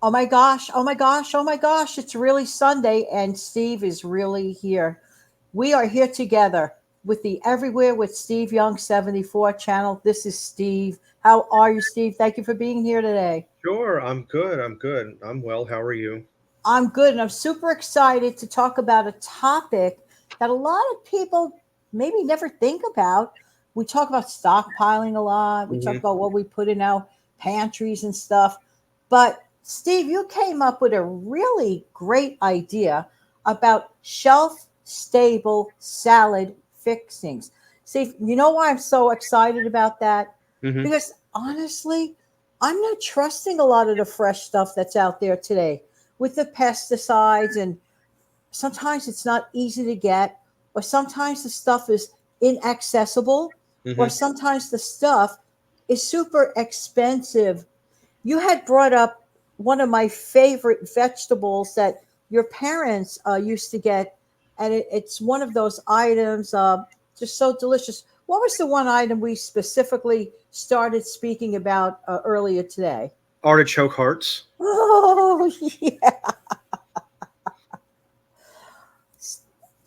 Oh my gosh, oh my gosh, oh my gosh, it's really Sunday and Steve is really here. We are here together with the Everywhere with Steve Young 74 channel. This is Steve. How are you, Steve? Thank you for being here today. Sure, I'm good. I'm good. I'm well. How are you? I'm good and I'm super excited to talk about a topic that a lot of people maybe never think about. We talk about stockpiling a lot, we talk hmm about what we put in our pantries and stuff. But Steve, you came up with a really great idea about shelf stable salad fixings. Steve, you know why I'm so excited about that? hmm Because honestly, I'm not trusting a lot of the fresh stuff that's out there today with the pesticides, and sometimes it's not easy to get, or sometimes the stuff is inaccessible, or hmm sometimes the stuff is super expensive. You had brought up one of my favorite vegetables that your parents used to get, and it's one of those items, just so delicious. What was the one item we specifically started speaking about earlier today? Artichoke hearts. Oh, yeah.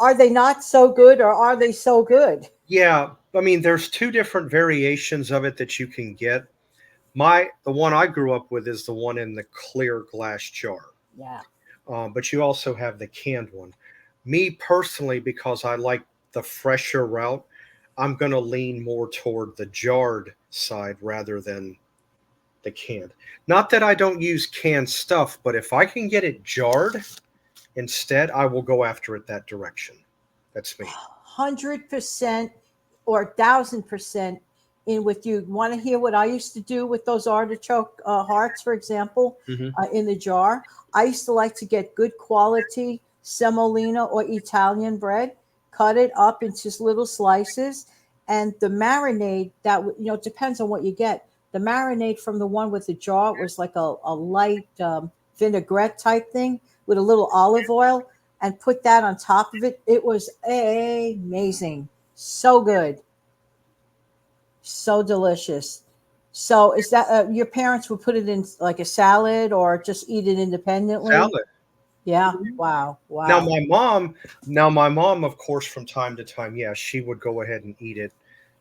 Are they not so good or are they so good? Yeah, I mean, there's two different variations of it that you can get. The one I grew up with is the one in the clear glass jar. Yeah. But you also have the canned one. Me personally, because I like the fresher route, I'm going to lean more toward the jarred side rather than the canned. Not that I don't use canned stuff, but if I can get it jarred, instead, I will go after it that direction. That's me. 100% or 1,000% in with you. Want to hear what I used to do with those artichoke hearts, for example, hmm in the jar? I used to like to get good quality semolina or Italian bread, cut it up into little slices, and the marinade it depends on what you get. The marinade from the one with the jar was like a light vinaigrette type thing with a little olive oil, and put that on top of it. It was amazing. So good. So delicious. So is that your parents would put it in like a salad or just eat it independently? Salad. Yeah. Mhm. Wow. Now Wow. my mom, now my mom, of course, from time to time, yeah, she would go ahead and eat it,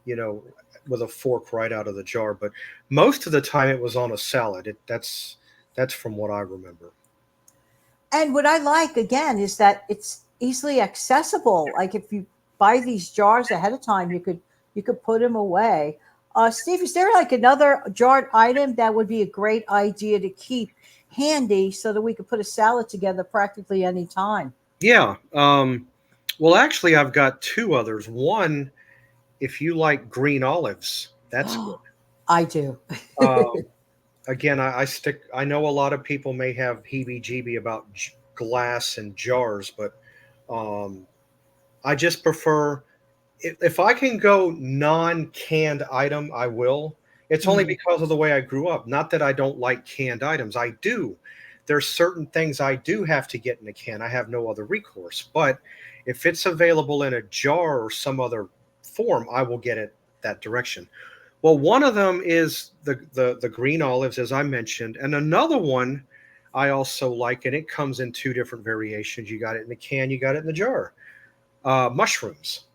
you know, with a fork right out of the jar. But most of the time, it was on a salad. That's from what I remember. And what I like again is that it's easily accessible. Like if you buy these jars ahead of time, you could put them away. Steve, is there like another jarred item that would be a great idea to keep handy so that we could put a salad together practically any time? Yeah. Well, actually, I've got two others. One, if you like green olives, that's good. I do. Um, Again, I stick. I know a lot of people may have heebie-jeebie about glass and jars, but um, I just prefer if I can go non-canned item, I will. It's only Mhm. because of the way I grew up. Not that I don't like canned items. I do. There's certain things I do have to get in a can. I have no other recourse. But if it's available in a jar or some other form, I will get it that direction. Well, one of them is the green olives, as I mentioned, and another one I also like, and it comes in two different variations. You got it in the can, you got it in the jar. Mushrooms.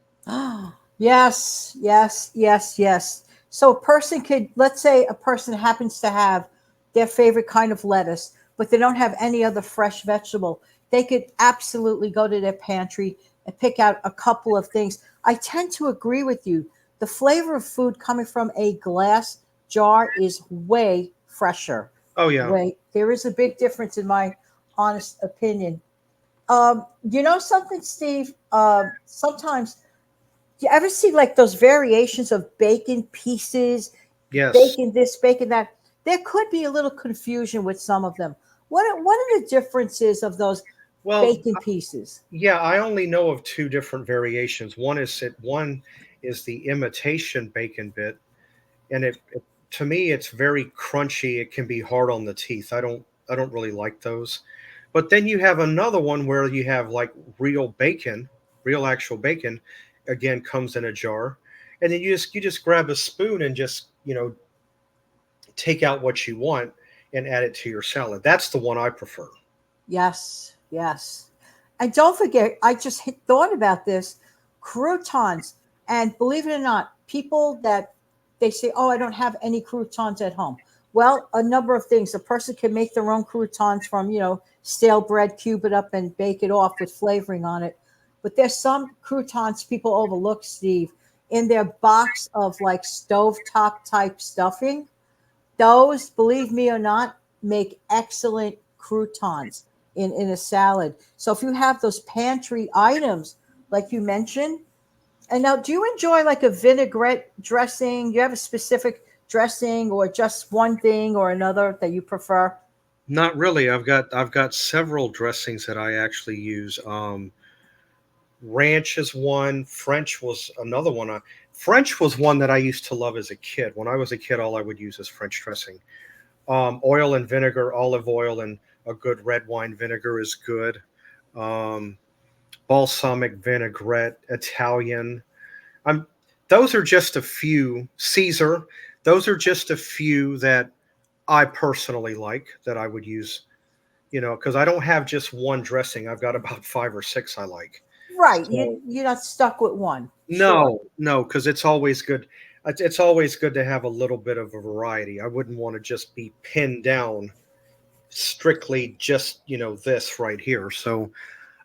Yes, yes, yes, yes. So a person could, let's say a person happens to have their favorite kind of lettuce, but they don't have any other fresh vegetable. They could absolutely go to their pantry and pick out a couple of things. I tend to agree with you. The flavor of food coming from a glass jar is way fresher. Oh yeah. Way. There is a big difference in my honest opinion. You know something, Steve? Sometimes do you ever see like those variations of bacon pieces, Yes. bacon this, bacon that? There could be a little confusion with some of them. What are the differences of those Well, bacon pieces? yeah, I only know of two different variations. One is the imitation bacon bit, and to me it's very crunchy. It can be hard on the teeth. I don't really like those. But then you have another one where you have like real bacon, real actual bacon, again comes in a jar, and then you just grab a spoon and just take out what you want. and add it to your salad. That's the one I prefer. Yes, yes. And don't forget, I just thought about this, croutons. And believe it or not, people that they say, "Oh, I don't have any croutons at home." Well, a number of things. A person can make their own croutons from, stale bread, cube it up, and bake it off with flavoring on it. But there's some croutons people overlook, Steve, in their box of like stovetop type stuffing. Those, believe me or not, make excellent croutons in a salad. So if you have those pantry items, like you mentioned, and now do you enjoy like a vinaigrette dressing? Do you have a specific dressing or just one thing or another that you prefer? Not really. I've got several dressings that I actually use. Ranch is one. French was another one. French was one that I used to love as a kid. When I was a kid, all I would use is French dressing. Oil and vinegar, olive oil, and a good red wine vinegar is good. Um, Balsamic vinaigrette, Italian. I'm. Those are just a few. Caesar. Those are just a few that I personally like that I would use. Because I don't have just one dressing. I've got about five or six I like. Right. So You're not stuck with one. Sure. no, no, because it's always good. It's always good to have a little bit of a variety. I wouldn't want to just be pinned down strictly just this right here. So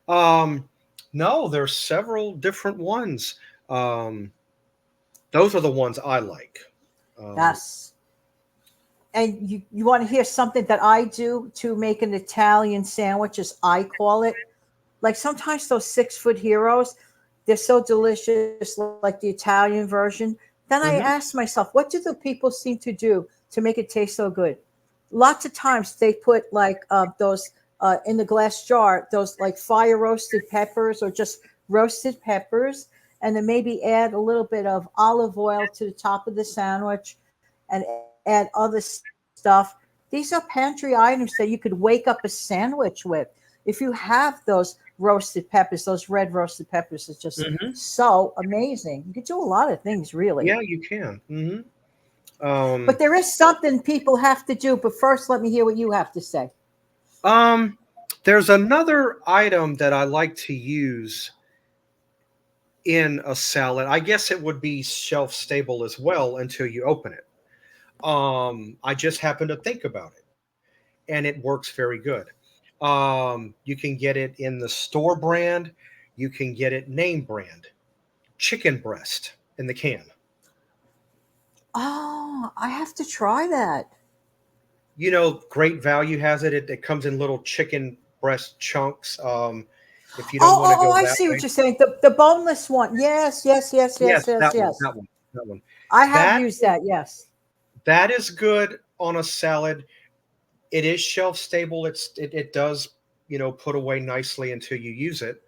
um, no, there's several different ones. Um, those are the ones I like. Um, Yes. And you want to hear something that I do to make an Italian sandwich, as I call it? Like sometimes those 6 foot heroes, they're so delicious, like the Italian version. Then I ask mhm. myself, what do the people seem to do to make it taste so good? Lots of times they put like those in the glass jar, those like fire roasted peppers or just roasted peppers, and then maybe add a little bit of olive oil to the top of the sandwich and add other stuff. These are pantry items that you could wake up a sandwich with. If you have those roasted peppers, those red roasted peppers, it's just Mhm. so amazing. You could do a lot of things, really. Yeah, you can. But there is something people have to do. But first, let me hear what you have to say. Um, there's another item that I like to use in a salad. I guess it would be shelf stable as well until you open it. I just happened to think about it, and it works very good. You can get it in the store brand. You can get it name brand. Chicken breast in the can. Oh, I have to try that. Great Value has it. It comes in little chicken breast chunks. If you don't Oh, want to oh, oh, go I that see what way, you're saying. The boneless one. Yes, yes, yes, yes, yes, yes, that one, yes. that one, that one. I have That used that. Yes. that is good on a salad. It is shelf stable. It does put away nicely until you use it.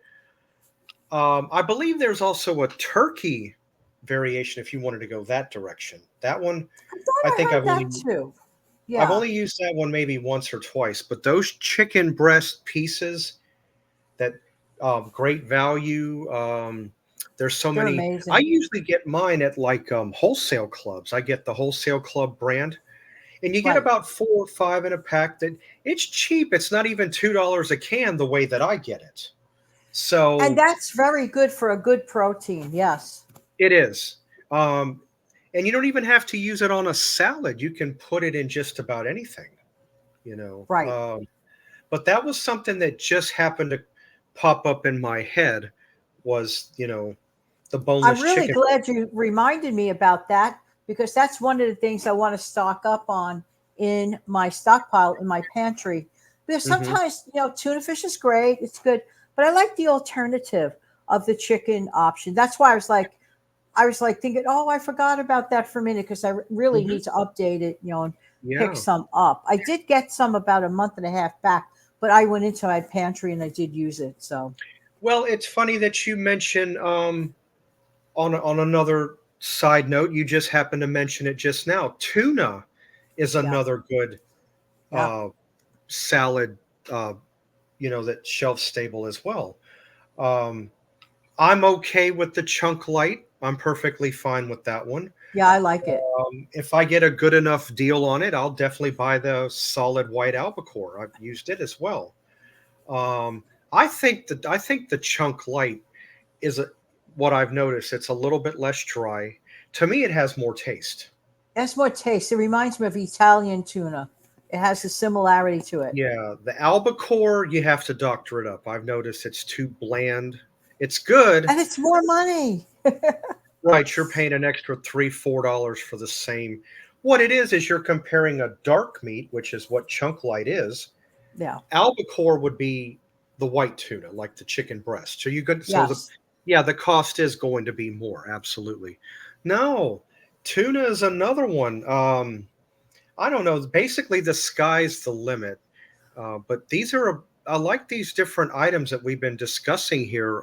I believe there's also a turkey variation if you wanted to go that direction. That one, I thought I I think heard I've that only too. I've Yeah, only used that one maybe once or twice. But those chicken breast pieces, that great value. There's so they're many. I amazing. usually get mine at like wholesale clubs. I get the wholesale club brand, and you get Right. about four or five in a pack. That it's cheap. It's not even $2 a can the way that I get it. And So that's very good for a good protein. Yes. it is. Um, and you don't even have to use it on a salad. You can put it in just about anything, you know. Right. Um, but that was something that just happened to pop up in my head was, the I'm boneless really chicken. glad you reminded me about that because that's one of the things I want to stock up on in my stockpile in my pantry. Because Hmm. sometimes, tuna fish is great, it's good, but I like the alternative of the chicken option. That's why I was like thinking, oh, I forgot about that for a minute because I really Hmm. need to update it, and pick Yeah. some up. I did get some about a month and a half back, but I went into my pantry and I did use it. So Well, it's funny that you mention on another side note, you just happened to mention it just now. Tuna is yeah, another good yeah. uh, salad, uh, that's shelf stable as well. Um, I'm okay with the chunk light. I'm perfectly fine with that one. Yeah, I like it. If I get a good enough deal on it, I'll definitely buy the solid white albacore. I've used it as well. Um, I think the chunk light is what I've noticed. It's a little bit less dry. To me, it has more taste. It has more taste. It reminds me of Italian tuna. It has a similarity to it. Yeah, the albacore, you have to doctor it up. I've noticed it's too bland. It's good, And it's more money. right? You're paying an extra $3, $4 for the same. What it is you're comparing a dark meat, which is what chunk light is. Yeah. Albacore would be the white tuna, like the chicken breast. So you could Yes. yeah, the cost is going to be more, absolutely. No, tuna is another one. I don't know. Basically, the sky's the limit. But these are I like these different items that we've been discussing here.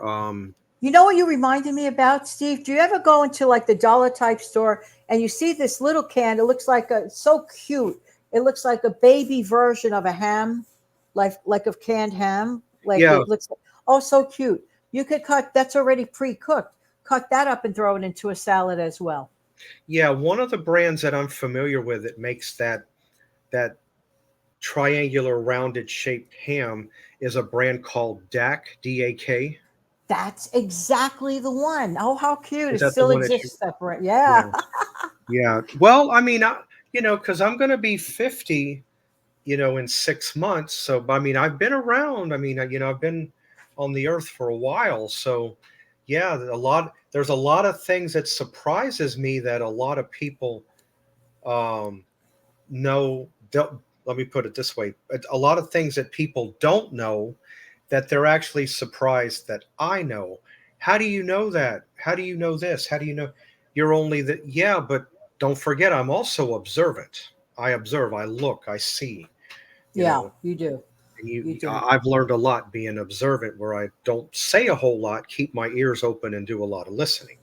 You know what you reminded me about, Steve? Do you ever go into like the dollar type store and you see this little can? It looks like it's so cute. It looks like a baby version of a ham, like of canned ham. Like Yeah, it looks oh so cute. You could cut that's already pre-cooked. Cut that up and throw it into a salad as well. yeah. One of the brands that I'm familiar with that makes that triangular rounded shaped ham is a brand called DAK, DAK. That's exactly the one. Oh, how cute. Is It that the still one that you? exists separate. Yeah. Yeah, yeah. Well, I mean, because I'm going to be 50, in 6 months. So, I mean, I've been around. I mean, I've been on the earth for a while. So, yeah, there's a lot of things that surprises me that a lot of people um, know. Don't, let me put it this way: a lot of things that people don't know that they're actually surprised that I know. How do you know that? How do you know this? How do you know? You're only that. Yeah, but don't forget, I'm also observant. I observe. I look. I see. You Yeah, know, you do. and You do. I've learned a lot being observant, where I don't say a whole lot, keep my ears open, and do a lot of listening.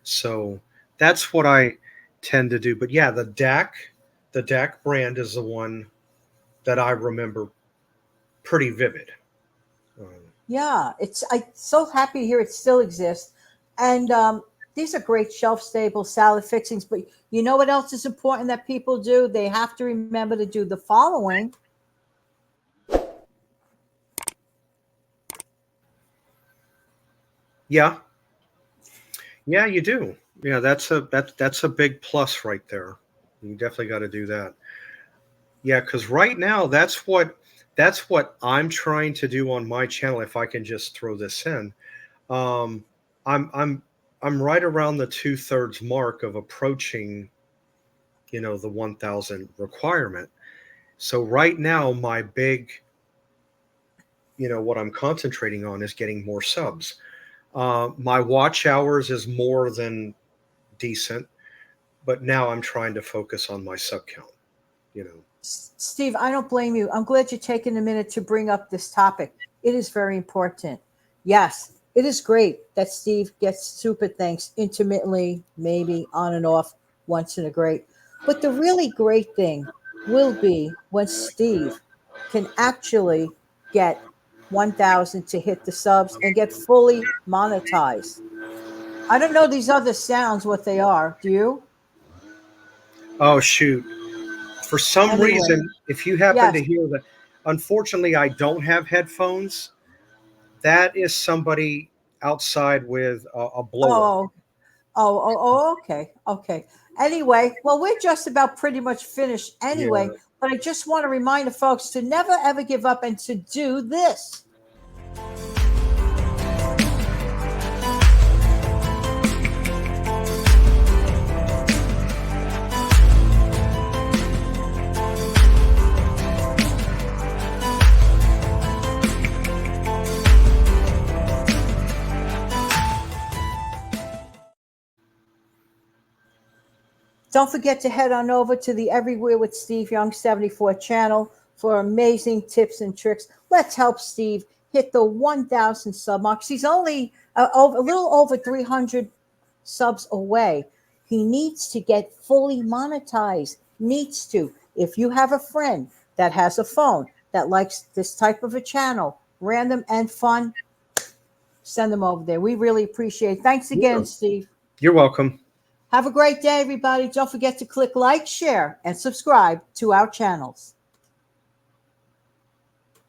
So that's what I tend to do. But yeah, the DAC brand is the one that I remember pretty vivid. Um, Yeah, it's I'm so happy to hear it still exists. And these are great shelf stable salad fixings. But you know what else is important that people do? They have to remember to do the following. yeah, yeah, you do. Yeah, that's a big plus right there. You definitely got to do that. Yeah, because right now that's what I'm trying to do on my channel. If I can just throw this in, um, I'm I'm right around the 2/3 mark of approaching, the 1,000 requirement. So right now, my big, what I'm concentrating on is getting more subs. My watch hours is more than decent, but now I'm trying to focus on my sub count. You know, Steve, I don't blame you. I'm glad you're taking a minute to bring up this topic. It is very important. Yes, it is great that Steve gets super thanks intermittently, maybe on and off, once in a great. But the really great thing will be when Steve can actually get 1,000 to hit the subs and get fully monetized. I don't know these other sounds, what they are. Do you? oh shoot. For some Anyway, reason, if you happen yes. to hear that, unfortunately, I don't have headphones. That is somebody outside with a blower. Oh, okay, okay. Anyway, well, we're just about pretty much finished Yeah. anyway, but I just want to remind the folks to never ever give up and to do this. Don't forget to head on over to the Everywhere with Steve Young 74 channel for amazing tips and tricks. Let's help Steve hit the 1,000 sub mark. He's only a little over 300 subs away. He needs to get fully monetized. Needs to. If you have a friend that has a phone that likes this type of a channel, random and fun, send them over there. We really appreciate it. Thanks again, Yeah. Steve. You're welcome. Have a great day, everybody. Don't forget to click like, share, and subscribe to our channels.